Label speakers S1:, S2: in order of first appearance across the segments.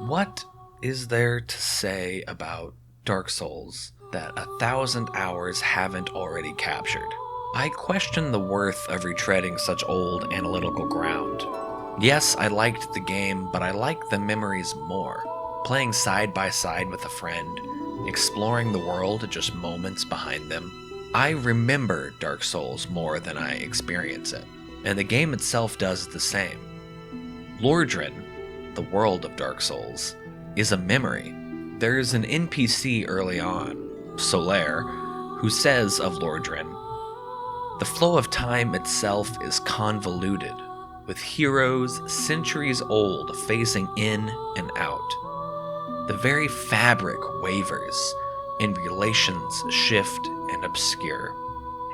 S1: What is there to say about Dark Souls that 1,000 hours haven't already captured? I question the worth of retreading such old analytical ground. Yes, I liked the game, but I like the memories more. Playing side by side with a friend, exploring the world just moments behind them. I remember Dark Souls more than I experience it, and the game itself does the same. Lordran, the world of Dark Souls, is a memory. There is an NPC early on, Solaire, who says of Lordran, "The flow of time itself is convoluted, with heroes centuries old facing in and out. The very fabric wavers, and relations shift and obscure."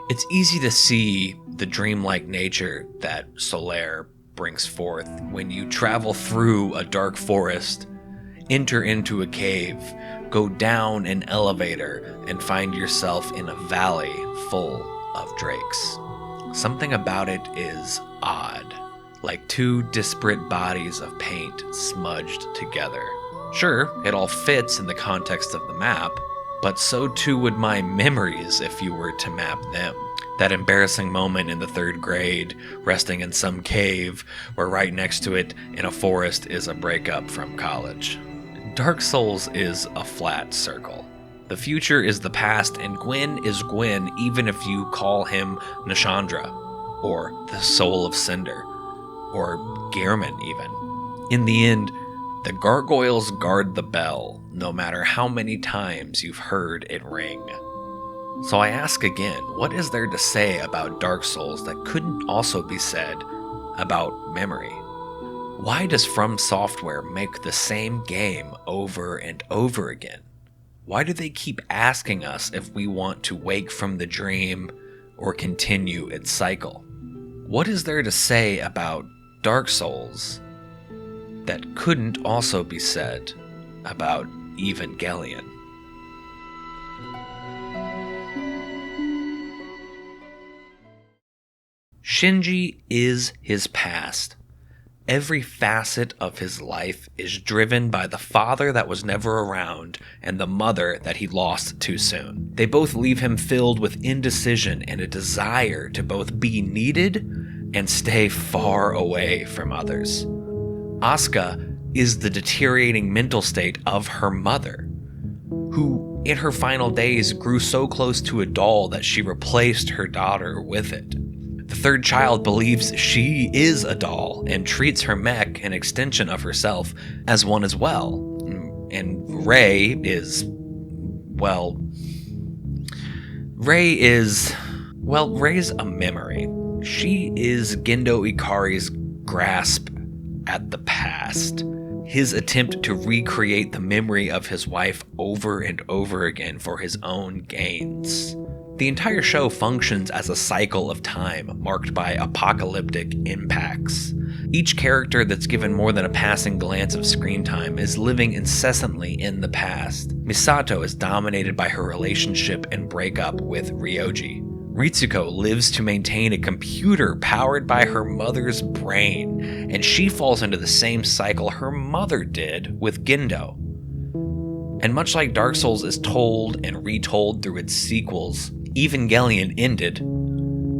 S1: It's easy to see the dreamlike nature that Solaire brings forth when you travel through a dark forest, enter into a cave, go down an elevator, and find yourself in a valley full of drakes. Something about it is odd, like two disparate bodies of paint smudged together. Sure, it all fits in the context of the map, but so too would my memories if you were to map them. That embarrassing moment in the 3rd grade, resting in some cave, where right next to it in a forest is a breakup from college. Dark Souls is a flat circle. The future is the past, and Gwyn is Gwyn even if you call him Nashandra, or the Soul of Cinder, or Gehrman even. In the end, the gargoyles guard the bell, no matter how many times you've heard it ring. So I ask again, what is there to say about Dark Souls that couldn't also be said about memory? Why does From Software make the same game over and over again? Why do they keep asking us if we want to wake from the dream or continue its cycle? What is there to say about Dark Souls that couldn't also be said about Evangelion? Shinji is his past. Every facet of his life is driven by the father that was never around and the mother that he lost too soon. They both leave him filled with indecision and a desire to both be needed and stay far away from others. Asuka is the deteriorating mental state of her mother, who in her final days grew so close to a doll that she replaced her daughter with it. The 3rd child believes she is a doll and treats her mech, an extension of herself, as one as well. And Ray's a memory. She is Gendo Ikari's grasp at the past. His attempt to recreate the memory of his wife over and over again for his own gains. The entire show functions as a cycle of time marked by apocalyptic impacts. Each character that's given more than a passing glance of screen time is living incessantly in the past. Misato is dominated by her relationship and breakup with Ryoji. Ritsuko lives to maintain a computer powered by her mother's brain, and she falls into the same cycle her mother did with Gendo. And much like Dark Souls is told and retold through its sequels, Evangelion ended,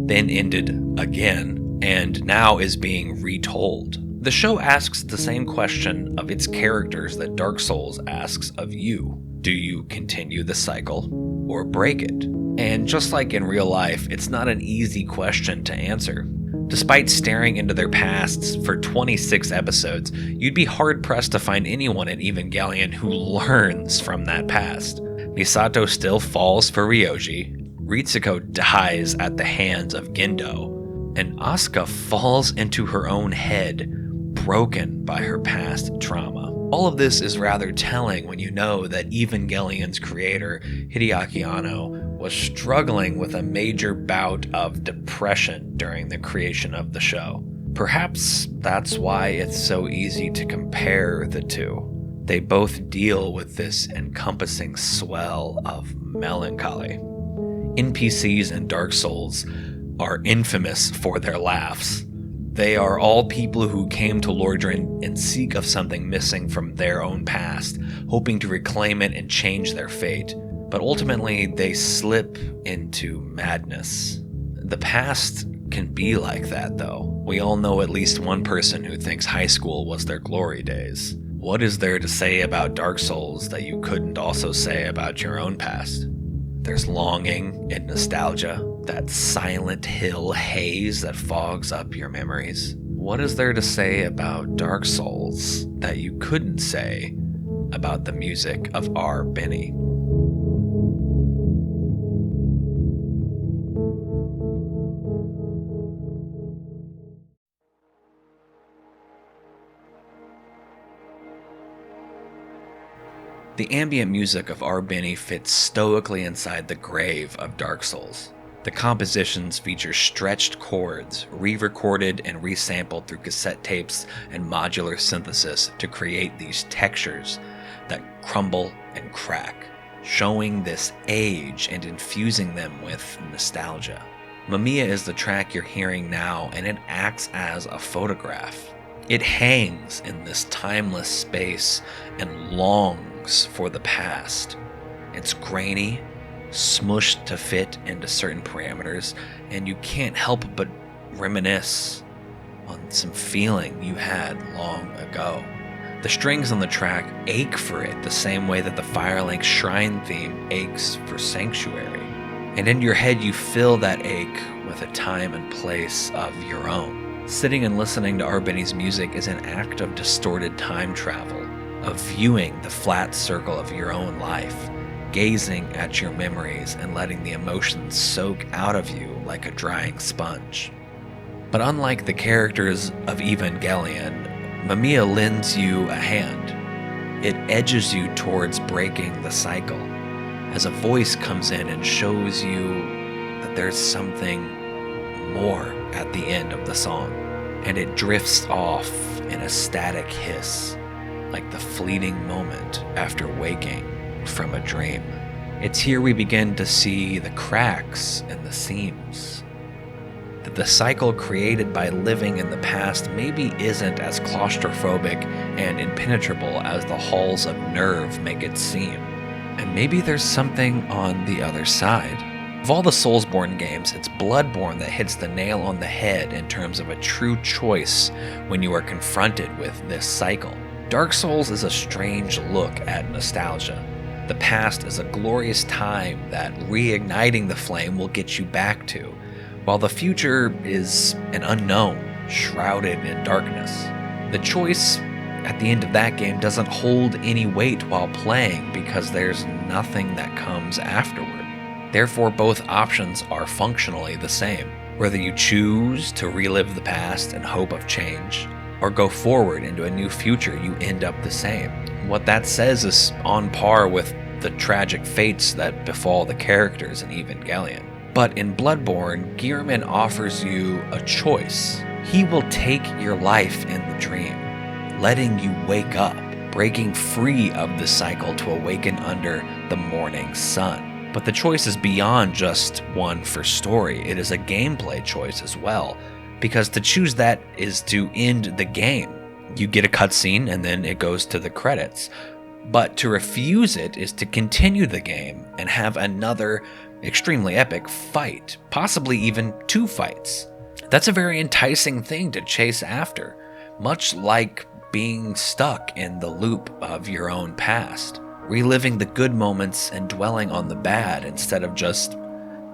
S1: then ended again, and now is being retold. The show asks the same question of its characters that Dark Souls asks of you. Do you continue the cycle or break it? And just like in real life, it's not an easy question to answer. Despite staring into their pasts for 26 episodes, you'd be hard-pressed to find anyone in Evangelion who learns from that past. Misato still falls for Ryoji, Ritsuko dies at the hands of Gendo, and Asuka falls into her own head, broken by her past trauma. All of this is rather telling when you know that Evangelion's creator, Hideaki Anno, was struggling with a major bout of depression during the creation of the show. Perhaps that's why it's so easy to compare the two. They both deal with this encompassing swell of melancholy. NPCs in Dark Souls are infamous for their laughs. They are all people who came to Lordran and seek of something missing from their own past, hoping to reclaim it and change their fate. But ultimately, they slip into madness. The past can be like that, though. We all know at least one person who thinks high school was their glory days. What is there to say about Dark Souls that you couldn't also say about your own past? There's longing and nostalgia, that Silent Hill haze that fogs up your memories. What is there to say about Dark Souls that you couldn't say about the music of beny? The ambient music of beny fits stoically inside the grave of Dark Souls. The compositions feature stretched chords, re-recorded and resampled through cassette tapes and modular synthesis to create these textures that crumble and crack, showing this age and infusing them with nostalgia. Mamiya is the track you're hearing now, and it acts as a photograph. It hangs in this timeless space and longs for the past. It's grainy, smushed to fit into certain parameters, and you can't help but reminisce on some feeling you had long ago. The strings on the track ache for it the same way that the Firelink Shrine theme aches for Sanctuary. And in your head you fill that ache with a time and place of your own. Sitting and listening to beny's music is an act of distorted time travel, of viewing the flat circle of your own life, gazing at your memories and letting the emotions soak out of you like a drying sponge. But unlike the characters of Evangelion, Mamiya lends you a hand. It edges you towards breaking the cycle, as a voice comes in and shows you that there's something more at the end of the song, and it drifts off in a static hiss, like the fleeting moment after waking from a dream. It's here we begin to see the cracks in the seams. That the cycle created by living in the past maybe isn't as claustrophobic and impenetrable as the halls of nerve make it seem. And maybe there's something on the other side. Of all the Soulsborne games, it's Bloodborne that hits the nail on the head in terms of a true choice when you are confronted with this cycle. Dark Souls is a strange look at nostalgia. The past is a glorious time that reigniting the flame will get you back to, while the future is an unknown, shrouded in darkness. The choice at the end of that game doesn't hold any weight while playing because there's nothing that comes afterward. Therefore, both options are functionally the same. Whether you choose to relive the past in hope of change, or go forward into a new future, you end up the same. What that says is on par with the tragic fates that befall the characters in Evangelion. But in Bloodborne, Gearman offers you a choice. He will take your life in the dream, letting you wake up, breaking free of the cycle to awaken under the morning sun. But the choice is beyond just one for story. It is a gameplay choice as well, because to choose that is to end the game. You get a cutscene and then it goes to the credits. But to refuse it is to continue the game and have another extremely epic fight, possibly even 2 fights. That's a very enticing thing to chase after, much like being stuck in the loop of your own past, reliving the good moments and dwelling on the bad instead of just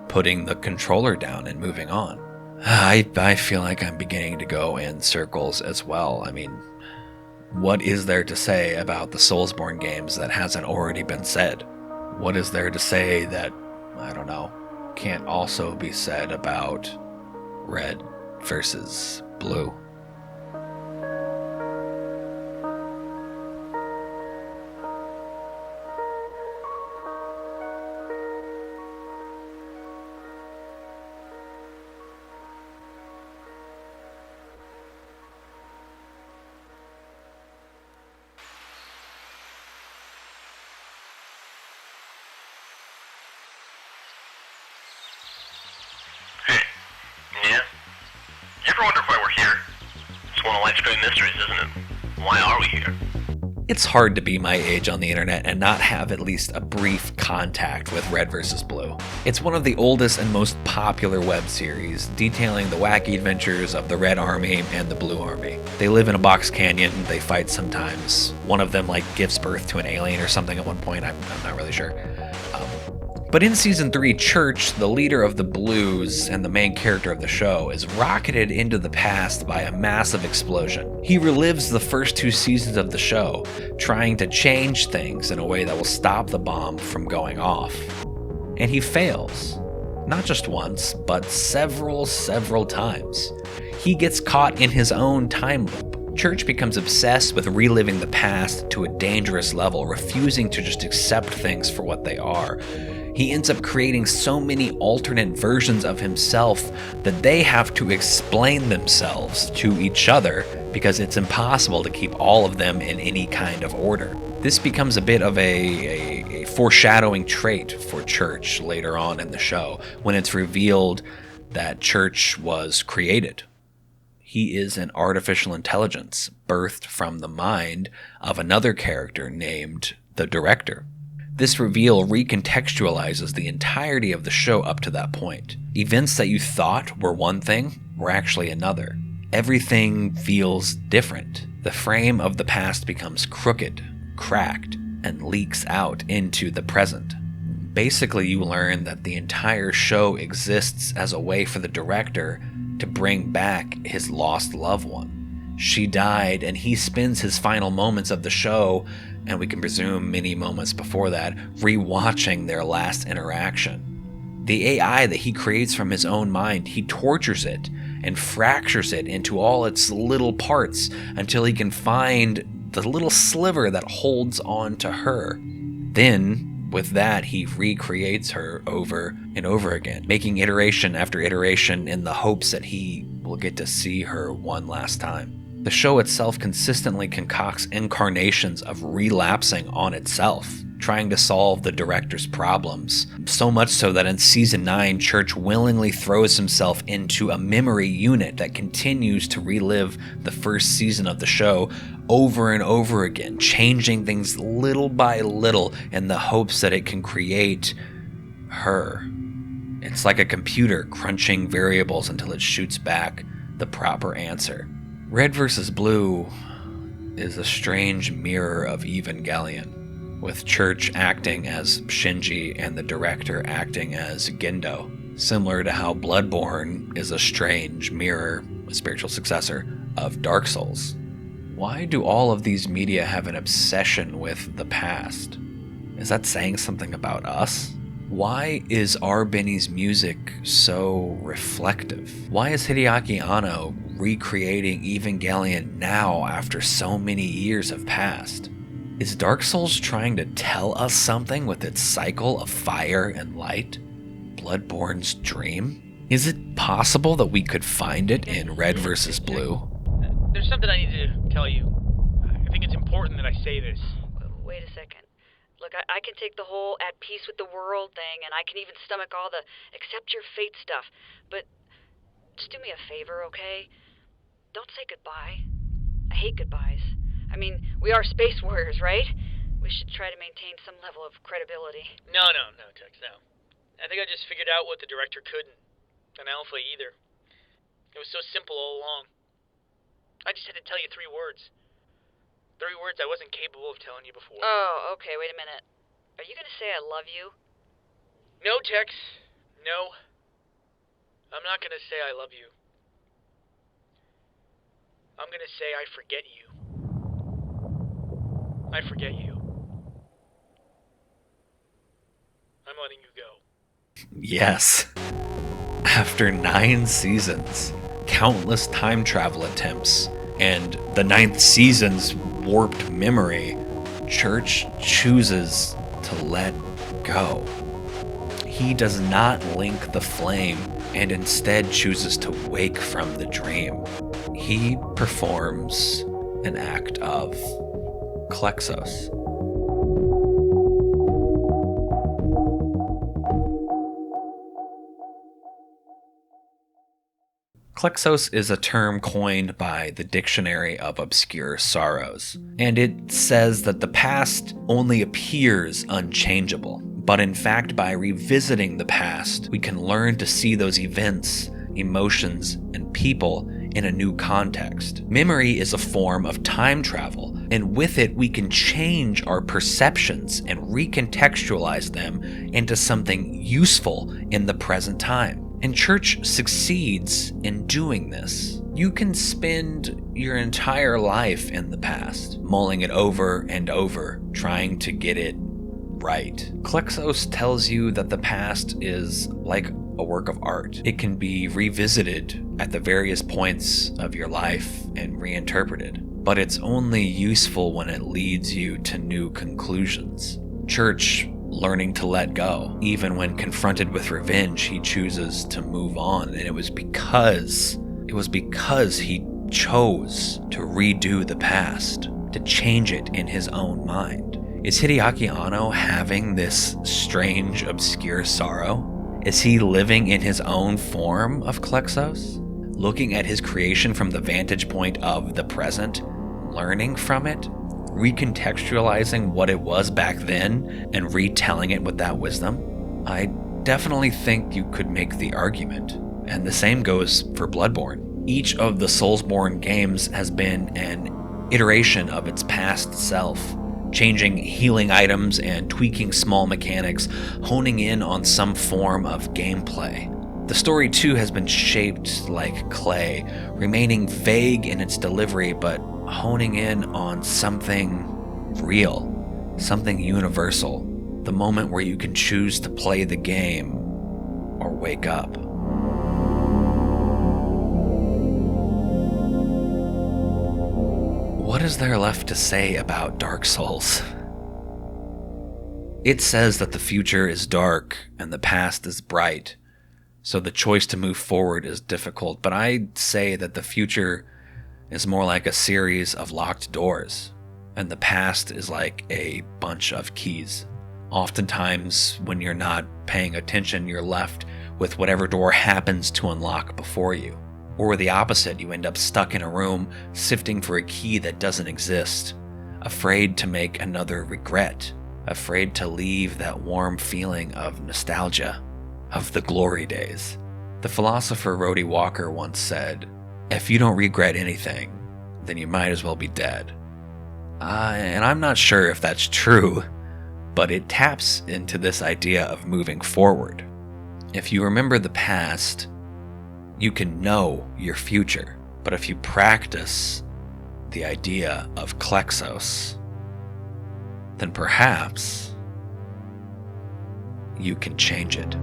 S1: putting the controller down and moving on. I feel like I'm beginning to go in circles as well. I mean, what is there to say about the Soulsborne games that hasn't already been said? What is there to say that, I don't know, can't also be said about red versus blue?
S2: Hey, yeah? You ever wonder why we're here? one of life's great mysteries, isn't it? Why are we here?
S1: It's hard to be my age on the internet and not have at least a brief contact with Red vs. Blue. It's one of the oldest and most popular web series, detailing the wacky adventures of the Red Army and the Blue Army. They live in a box canyon, they fight sometimes. One of them gives birth to an alien or something at one point, I'm not really sure. But in Season 3, Church, the leader of the Blues and the main character of the show, is rocketed into the past by a massive explosion. He relives the first 2 seasons of the show, trying to change things in a way that will stop the bomb from going off. And he fails. Not just once, but several times. He gets caught in his own time loop. Church becomes obsessed with reliving the past to a dangerous level, refusing to just accept things for what they are. He ends up creating so many alternate versions of himself that they have to explain themselves to each other because it's impossible to keep all of them in any kind of order. This becomes a bit of a foreshadowing trait for Church later on in the show when it's revealed that Church was created. He is an artificial intelligence birthed from the mind of another character named the Director. This reveal recontextualizes the entirety of the show up to that point. Events that you thought were one thing were actually another. Everything feels different. The frame of the past becomes crooked, cracked, and leaks out into the present. Basically, you learn that the entire show exists as a way for the Director to bring back his lost loved one. She died, and he spends his final moments of the show, and we can presume many moments before that, rewatching their last interaction. The AI that he creates from his own mind, he tortures it and fractures it into all its little parts until he can find the little sliver that holds on to her. Then, with that, he recreates her over and over again, making iteration after iteration in the hopes that he will get to see her one last time. The show itself consistently concocts incarnations of relapsing on itself, trying to solve the Director's problems. So much so that in Season 9, Church willingly throws himself into a memory unit that continues to relive the first season of the show over and over again, changing things little by little in the hopes that it can create her. It's like a computer crunching variables until it shoots back the proper answer. Red vs. Blue is a strange mirror of Evangelion, with Church acting as Shinji and the Director acting as Gendo, similar to how Bloodborne is a strange mirror, a spiritual successor, of Dark Souls. Why do all of these media have an obsession with the past? Is that saying something about us? Why is our Benny's music so reflective? Why is Hideaki Anno recreating Evangelion now after so many years have passed? Is Dark Souls trying to tell us something with its cycle of fire and light? Bloodborne's dream? Is it possible that we could find it in Red vs. Blue?
S3: There's something I need to tell you. I think it's important that I say this.
S4: Wait a second. Look, I can take the whole at peace with the world thing, and I can even stomach all the accept your fate stuff. But just do me a favor, okay? Don't say goodbye. I hate goodbyes. I mean, we are space warriors, right? We should try to maintain some level of credibility.
S3: No, Tex, no. I think I just figured out what the Director couldn't. And Alpha either. It was so simple all along. I just had to tell you 3 words. 3 words I wasn't capable of telling you before.
S4: Oh, okay, wait a minute. Are you gonna say I love you?
S3: No, Tex. No. I'm not gonna say I love you. I'm gonna say I forget you. I forget you. I'm letting you go.
S1: Yes. After 9 seasons, countless time travel attempts, and the 9th season's warped memory, Church chooses to let go. He does not link the flame and instead chooses to wake from the dream. He performs an act of Klexos. Klexos is a term coined by the Dictionary of Obscure Sorrows, and it says that the past only appears unchangeable. But in fact, by revisiting the past, we can learn to see those events, emotions, and people in a new context. Memory is a form of time travel, and with it we can change our perceptions and recontextualize them into something useful in the present time. And church succeeds in doing this. You can spend your entire life in the past, mulling it over and over, trying to get it right. Klexos tells you that the past is like a work of art. It can be revisited at the various points of your life and reinterpreted, but it's only useful when it leads you to new conclusions. Church learning to let go. Even when confronted with revenge, he chooses to move on, and it was because he chose to redo the past, to change it in his own mind. Is Hideaki Anno having this strange, obscure sorrow? Is he living in his own form of Klexos? Looking at his creation from the vantage point of the present, learning from it, recontextualizing what it was back then, and retelling it with that wisdom? I definitely think you could make the argument, and the same goes for Bloodborne. Each of the Soulsborne games has been an iteration of its past self, changing healing items and tweaking small mechanics, honing in on some form of gameplay. The story too has been shaped like clay, remaining vague in its delivery but honing in on something real, something universal, the moment where you can choose to play the game or wake up. What is there left to say about Dark Souls? It says that the future is dark and the past is bright, so the choice to move forward is difficult, but I'd say that the future is more like a series of locked doors, and the past is like a bunch of keys. Oftentimes, when you're not paying attention, you're left with whatever door happens to unlock before you. Or the opposite, you end up stuck in a room, sifting for a key that doesn't exist, afraid to make another regret, afraid to leave that warm feeling of nostalgia, of the glory days. The philosopher Rhodey Walker once said, "If you don't regret anything, then you might as well be dead." And I'm not sure if that's true, but it taps into this idea of moving forward. If you remember the past, you can know your future. But if you practice the idea of Klexos, then perhaps you can change it.